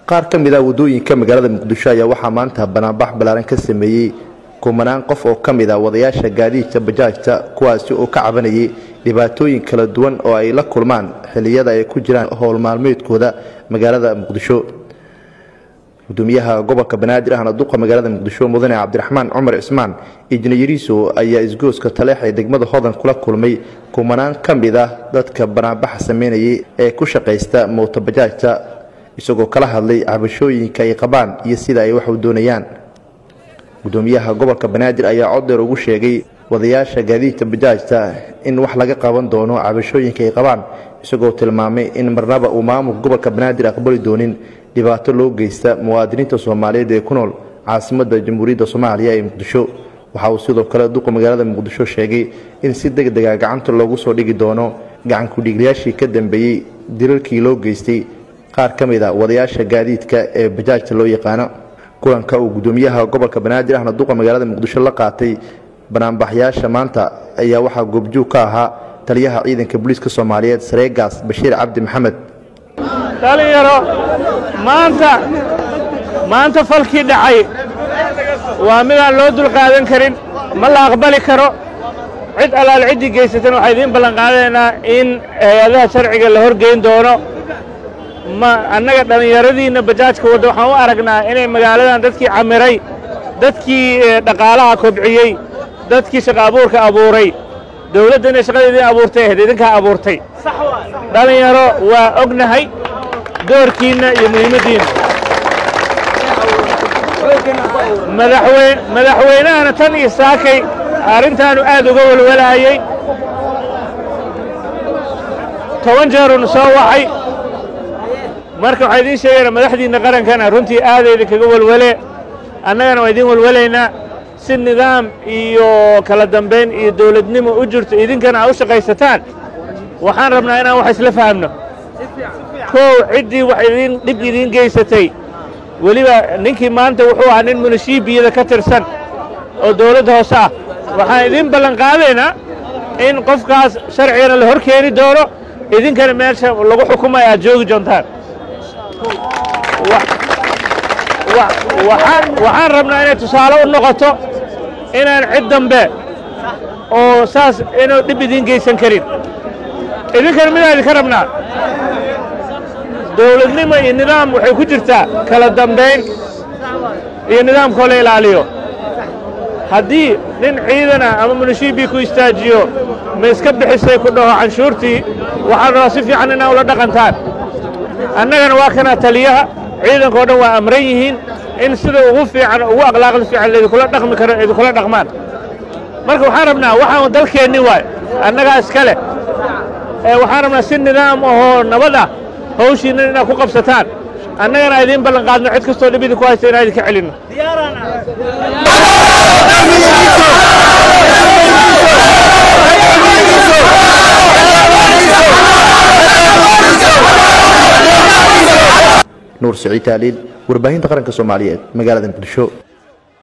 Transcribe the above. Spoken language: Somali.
qaar ka mid ah wadooyinka magaalada Muqdisho ayaa waxaa maanta banaanbax balaaran ka sameeyay kumanaan qof oo ka mid ah wadayaasha gaadiidka bajaajta kuwaas oo ka cabanayay dhibaatooyin kala duwan oo ay la kulmaan xilliyada ay ku jiraan howl maalmeedkooda magaalada Muqdisho. gudoomiyaha gobolka Banaadir ahna duqa magaalada Muqdisho mudane Cabdiraxmaan Cumar Ismaan injineeriso ayaa isgooska Taleex ee degmada Hodan kula kulmay kumanaan ka mid ah dadka banaanbax sameynayay ee ku shaqeysta mooto bajaajta isagoo kala hadlay cabashooyinka ay qabaan iyo sida ay wax u doonayaan. gudoomiyaha gobolka Banaadir ayaa cod dheer ugu sheegay wadayaasha gaadiidka bajaajta in wax laga qaban doono cabashooyinka ay qabaan isagoo tilmaamay in marnaba uu maamulka gobolka Banaadir aqbali doonin dhibaato loo geysta muwaadiniinta Soomaaliyeed ee ku nool caasimadda Jamhuuriyadda Soomaaliya ee Muqdisho. waxa uu sidoo kale duqa magaalada Muqdisho sheegay in si degdeg ah gacanta loogu soo dhigi doono gacan ku dhiiglayaashii ka dambeeyay dilalkii loo geystay qaar ka mid ah wadayaasha gaadiidka ee bajaajta loo yaqaan. kulanka uu gudoomiyaha gobolka Banaadir ahna duqa magaalada Muqdisho la qaatay banaanbaxyaasha maanta ayaa waxa goobjoog ka ahaa taliyaha ciidanka booliiska Soomaaliyeed Sareegaas Bashiir Cabdi Maxamed. dhalinyaro maanta falkii dhacay waa mid aan loo dul qaadan karin ma la aqbali karo cid alaal cidii geysatan waxa idin ballan qaadaynaa in hay'adaha sharciga la horgeyn doono. ma annaga dhalinyaradiina bajaajka wada waxaan u aragnaa inay magaaladan dadkii camiray dadkii dhaqaalaha kobciyey dadkii shaqo abuurka abuuray dawladda inay shaqadeedii abuurtay idinkaa abuurtay. dhalinyaro waa ognahay doorkiina iyo muhiimaddiina madaxweynahana tan iyo saakay arrintaanu aad uga walwalayay 10 jeerun soo waxay marka waxa idin sheegayna madaxdiina qarankana runtii aad ay kaga walwale annagana waa idin walwalaynaa si nidaam iyo kala dambeyn iyo dawladnimo u jirto idinkana u shaqaysataan. waxaan rabnaa inaan wax isla fahamno ciddii wax dhib idin geysatay weliba ninkii maanta wuxuu ahaa nin munishiibiyada ka tirsan oo dawladda hoose ah. waxaan idin ballan qaadaynaa in qofkaas sharcigana la hor keeni doono idinkana meesha lagu xukumayo aad joogi doontaan. waxaan rabnaa inay tusaale u noqoto inaan cid dambe oo saas inuu dhib idin geysan karin. idinkana midaan idinka rabnaa dawladnimo iyo nidaam waxay ku jirtaa kala dambeyn iyo nidaamkoo la ilaaliyo. haddii nin ciidana ama munishiibii ku istaajiyo ma iska bixisay ku dhaho canshuurtii waxaan rabaa si fiican inaa ula dhaqantaan. annagana waa kana taliyaha ciidankao dhan waa amran yihiin in sida ugu fiican ugu akhlaaqda fiican idinkula dhaqmi karo idinkula dhaqmaan. marka waxaan rabnaa waxaan dalkeenni waay annagaa iska leh waxaan rabnaa si nidaam ahoo nabad ah hawshiina inaad ku qabsataan. annagana idiin ballan qaadno cid kastoo dhib idinku haysta inaan idinka celinno. Nuur Saciid Taaliil warbaahinta qaranka Soomaaliyeed magaalada Muqdisho.